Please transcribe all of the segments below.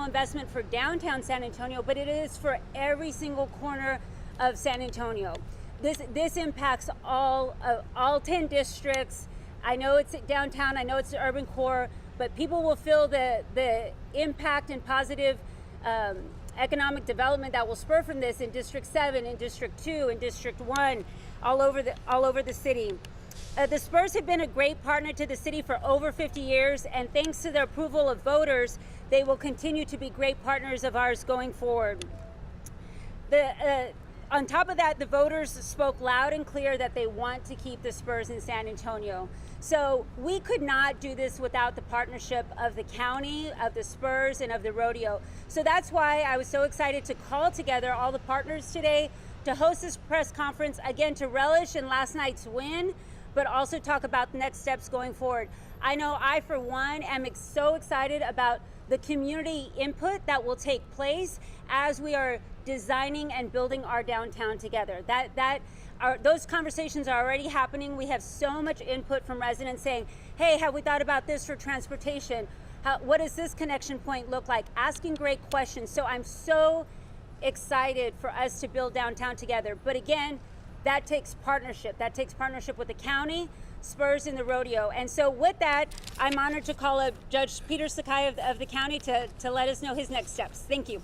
additional investment for downtown San Antonio, but it is for every single corner of San Antonio. This impacts all 10 districts. I know it's downtown, I know it's the urban core, but people will feel the impact and positive economic development that will spur from this in District 7, in District 2, in District 1, all over the city. The Spurs have been a great partner to the city for over 50 years, and thanks to the approval of voters, they will continue to be great partners of ours going forward. On top of that, the voters spoke loud and clear that they want to keep the Spurs in San Antonio. So we could not do this without the partnership of the county, of the Spurs, and of the rodeo. So that's why I was so excited to call together all the partners today to host this press conference, again, to relish in last night's win, but also talk about the next steps going forward. I know I, for one, am so excited about the community input that will take place as we are designing and building our downtown together. Those conversations are already happening. We have so much input from residents saying, hey, have we thought about this for transportation? What does this connection point look like? Asking great questions. So I'm so excited for us to build downtown together. But again, that takes partnership. That takes partnership with the county, Spurs, and the rodeo. And so with that, I'm honored to call up Judge Peter Sakai of the county to let us know his next steps. Thank you.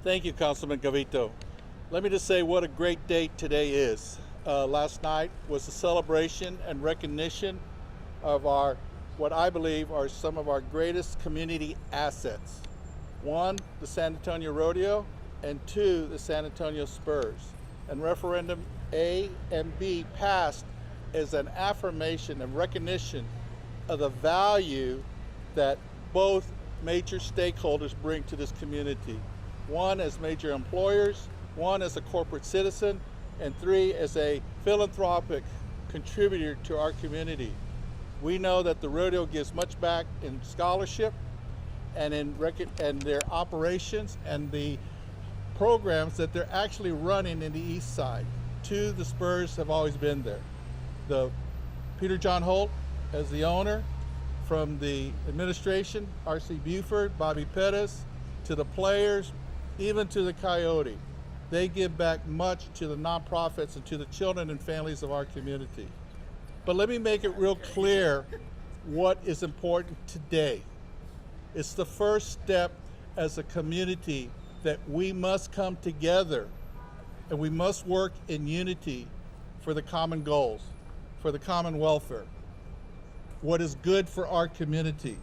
Thank you, Councilman Gavito. Let me just say what a great day today is. Last night was a celebration and recognition of what I believe are some of our greatest community assets. One, the San Antonio Rodeo, and two, the San Antonio Spurs. And referendum A and B passed as an affirmation and recognition of the value that both major stakeholders bring to this community. One as major employers, one as a corporate citizen, and three as a philanthropic contributor to our community. We know that the rodeo gives much back in scholarship and in their operations and the programs that they're actually running in the East Side. Two, the Spurs have always been there. The Peter John Holt as the owner, from the administration, R.C. Buford, Bobby Pettis, to the players, even to the Coyote. They give back much to the nonprofits and to the children and families of our community. But let me make it real clear what is important today. It's the first step as a community that we must come together and we must work in unity for the common goals, for the common welfare, what is good for our community.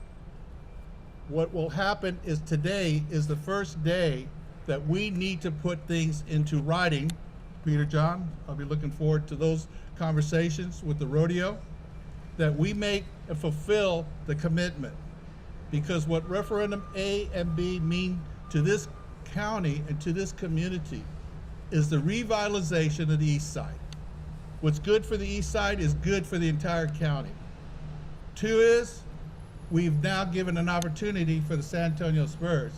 What will happen is today is the first day that we need to put things into writing. Peter John, I'll be looking forward to those conversations with the rodeo, that we make and fulfill the commitment. Because what referendum A and B mean to this county and to this community is the revitalization of the East Side. What's good for the East Side is good for the entire county. Two is, we've now given an opportunity for the San Antonio Spurs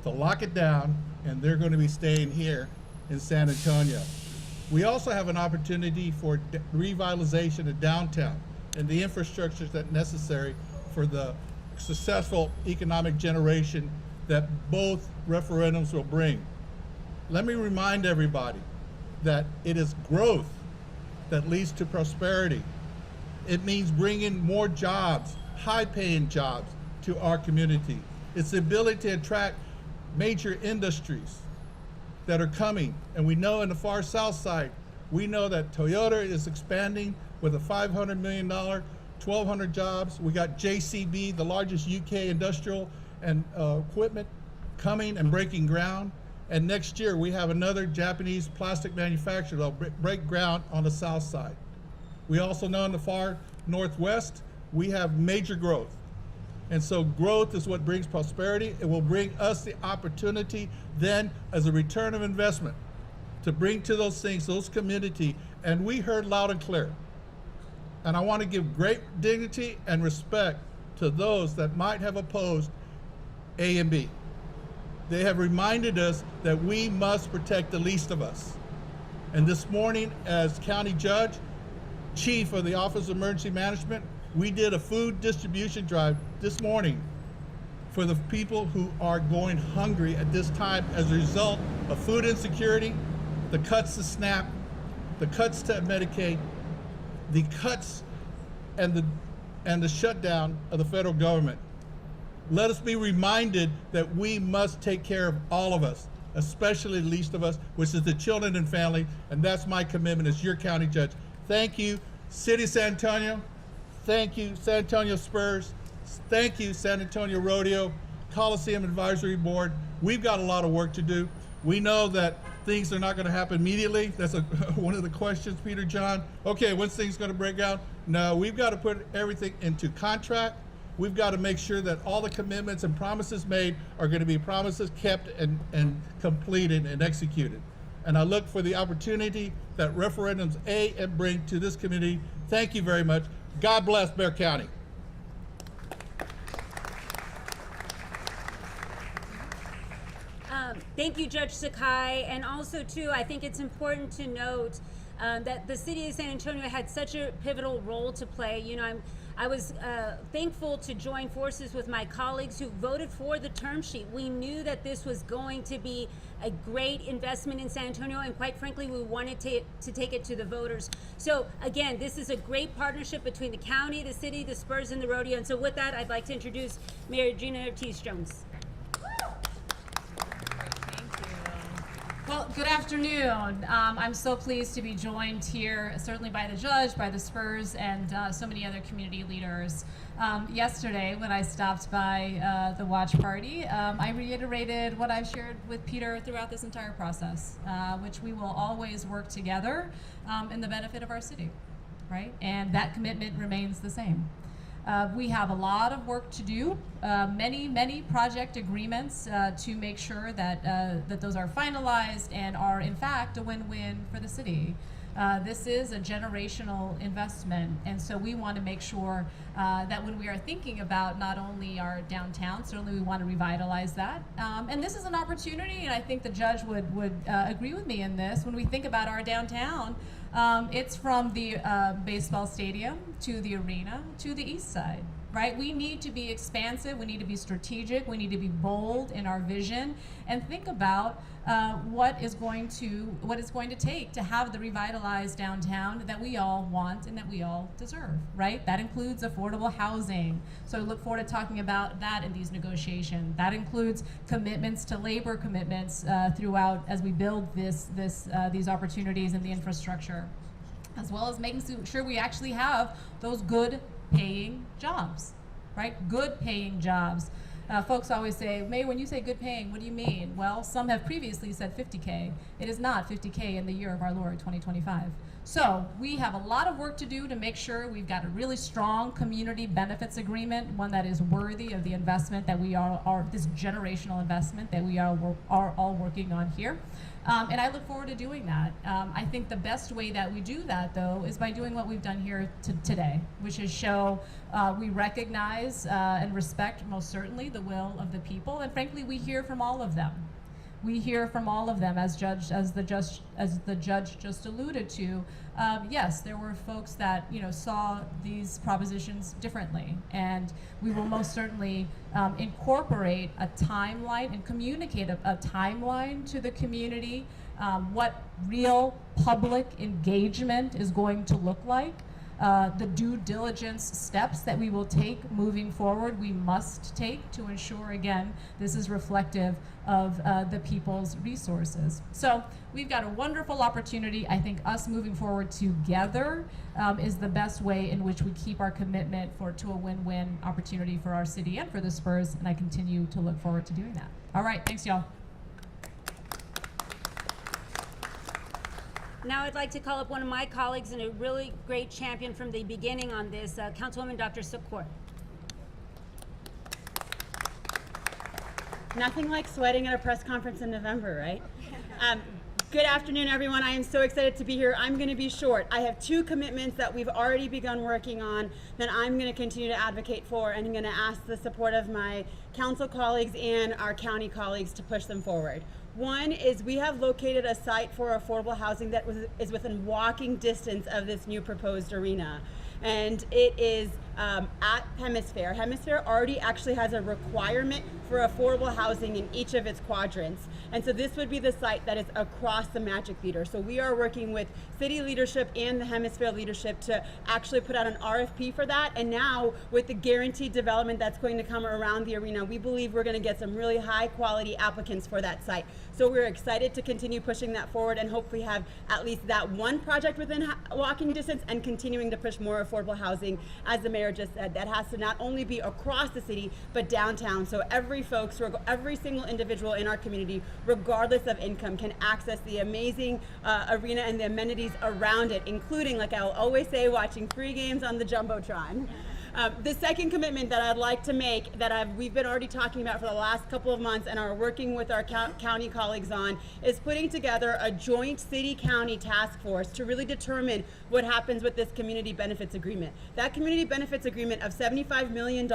to lock it down, and they're going to be staying here in San Antonio. We also have an opportunity for revitalization of downtown and the infrastructures that are necessary for the successful economic generation that both referendums will bring. Let me remind everybody that it is growth that leads to prosperity. It means bringing more jobs, high-paying jobs, to our community. It's the ability to attract major industries that are coming. And we know in the far south side, we know that Toyota is expanding with a $500 million, 1,200 jobs. We got JCB, the largest UK industrial and equipment, coming and breaking ground. And next year we have another Japanese plastic manufacturer that'll break ground on the south side. We also know in the far northwest, we have major growth. And so growth is what brings prosperity. It will bring us the opportunity then as a return of investment to bring to those things, those community. And we heard loud and clear. And I want to give great dignity and respect to those that might have opposed A and B. They have reminded us that we must protect the least of us. And this morning, as county judge, chief of the Office of Emergency Management, we did a food distribution drive this morning for the people who are going hungry at this time as a result of food insecurity, the cuts to SNAP, the cuts to Medicaid, the cuts and the shutdown of the federal government. Let us be reminded that we must take care of all of us, especially the least of us, which is the children and family, and that's my commitment as your county judge. Thank you, City of San Antonio. Thank you, San Antonio Spurs. Thank you, San Antonio Rodeo, Coliseum Advisory Board. We've got a lot of work to do. We know that things are not going to happen immediately. That's one of the questions, Peter John. Okay, when's things going to break out? No, we've got to put everything into contract. We've got to make sure that all the commitments and promises made are going to be promises kept and completed and executed. And I look for the opportunity that referendums A and bring to this community. Thank you very much. God bless Bexar County. Thank you, Judge Sakai. And also, too, I think it's important to note that the city of San Antonio had such a pivotal role to play. You know, I was thankful to join forces with my colleagues who voted for the term sheet. We knew that this was going to be a great investment in San Antonio, and quite frankly, we wanted to take it to the voters. So again, this is a great partnership between the county, the city, the Spurs, and the rodeo. And so with that, I'd like to introduce Mayor Gina Ortiz-Jones. Well, good afternoon. I'm so pleased to be joined here, certainly by the judge, by the Spurs, and so many other community leaders. Yesterday, when I stopped by the watch party, I reiterated what I've shared with Peter throughout this entire process, which we will always work together in the benefit of our city, right? And that commitment remains the same. We have a lot of work to do, many project agreements to make sure that that those are finalized and are in fact a win-win for the city. This is a generational investment, and so we want to make sure that when we are thinking about not only our downtown, certainly we want to revitalize that. And this is an opportunity, and I think the judge would agree with me in this. When we think about our downtown, it's from the baseball stadium to the arena to the east side, right? We need to be expansive, we need to be strategic, we need to be bold in our vision, and think about what it's going to take to have the revitalized downtown that we all want and that we all deserve, right? That includes affordable housing. So I look forward to talking about that in these negotiations. That includes commitments to labor commitments throughout as we build these opportunities in the infrastructure, as well as making sure we actually have those good paying jobs, right? Good paying jobs. Folks always say, May, when you say good paying, what do you mean? Well, some have previously said 50K. It is not 50K in the year of our Lord, 2025. So we have a lot of work to do to make sure we've got a really strong community benefits agreement, one that is worthy of the investment that we are this generational investment that we are all working on here. And I look forward to doing that. I think the best way that we do that, though, is by doing what we've done here today, which is show we recognize and respect, most certainly, the will of the people, and frankly, we hear from all of them. We hear from all of them, as the judge just alluded to. Yes, there were folks that saw these propositions differently, and we will most certainly incorporate a timeline and communicate a timeline to the community, what real public engagement is going to look like. The due diligence steps that we will take moving forward, we must take to ensure, again, this is reflective of the people's resources. So we've got a wonderful opportunity. I think us moving forward together is the best way in which we keep our commitment to a win-win opportunity for our city and for the Spurs, and I continue to look forward to doing that. All right, thanks, y'all. Now I'd like to call up one of my colleagues and a really great champion from the beginning on this, Councilwoman Dr. Sukor. Nothing like sweating at a press conference in November, right? Good afternoon, everyone. I am so excited to be here. I'm going to be short. I have two commitments that we've already begun working on that I'm going to continue to advocate for, and I'm going to ask the support of my council colleagues and our county colleagues to push them forward. One is we have located a site for affordable housing that is within walking distance of this new proposed arena. And it is at Hemisphere. Hemisphere already actually has a requirement for affordable housing in each of its quadrants. And so this would be the site that is across the Magic Theater. So we are working with city leadership and the Hemisphere leadership to actually put out an RFP for that. And now with the guaranteed development that's going to come around the arena, we believe we're going to get some really high quality applicants for that site. So we're excited to continue pushing that forward and hopefully have at least that one project within walking distance and continuing to push more affordable housing, as the mayor just said. That has to not only be across the city, but downtown. So every single individual in our community, regardless of income, can access the amazing arena and the amenities around it, including, like I'll always say, watching free games on the Jumbotron. The second commitment that I'd like to make that we've been already talking about for the last couple of months and are working with our county colleagues on is putting together a joint city-county task force to really determine what happens with this community benefits agreement. That community benefits agreement of $75 million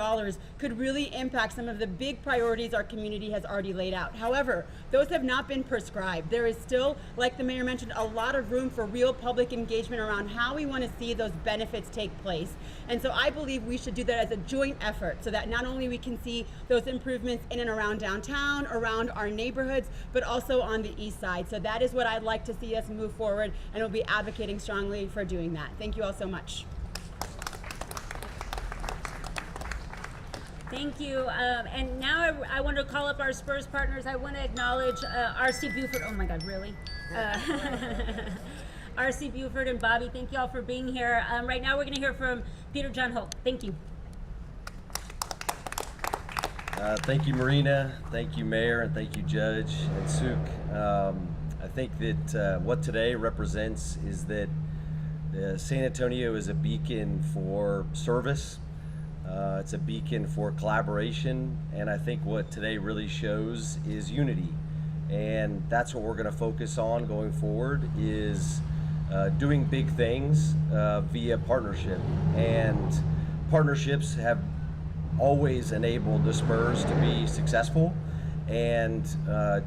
could really impact some of the big priorities our community has already laid out. However, those have not been prescribed. There is still, like the mayor mentioned, a lot of room for real public engagement around how we want to see those benefits take place. And so I believe we should do that as a joint effort so that not only we can see those improvements in and around downtown, around our neighborhoods, but also on the east side. So that is what I'd like to see us move forward, and we'll be advocating strongly for doing that. Thank you all so much. Thank you. And now I want to call up our Spurs partners. I want to acknowledge RC Buford. Oh my God, really? RC Buford and Bobby, thank you all for being here. Right now we're going to hear from Peter John Hope. Thank you. Thank you, Marina. Thank you, Mayor, and thank you, Judge and Suk. I think that what today represents is that San Antonio is a beacon for service. It's a beacon for collaboration, and I think what today really shows is unity. And that's what we're going to focus on going forward, is doing big things via partnership. And partnerships have always enabled the Spurs to be successful, and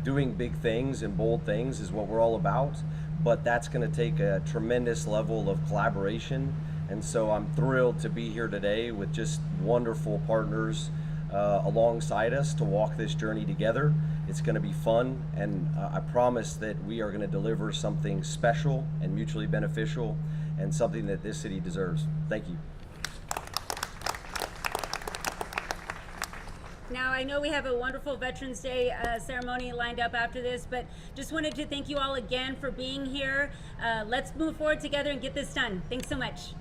doing big things and bold things is what we're all about. But that's going to take a tremendous level of collaboration. And so I'm thrilled to be here today with just wonderful partners alongside us to walk this journey together. It's going to be fun, and I promise that we are going to deliver something special and mutually beneficial, and something that this city deserves. Thank you. Now, I know we have a wonderful Veterans Day ceremony lined up after this, but just wanted to thank you all again for being here. Let's move forward together and get this done. Thanks so much.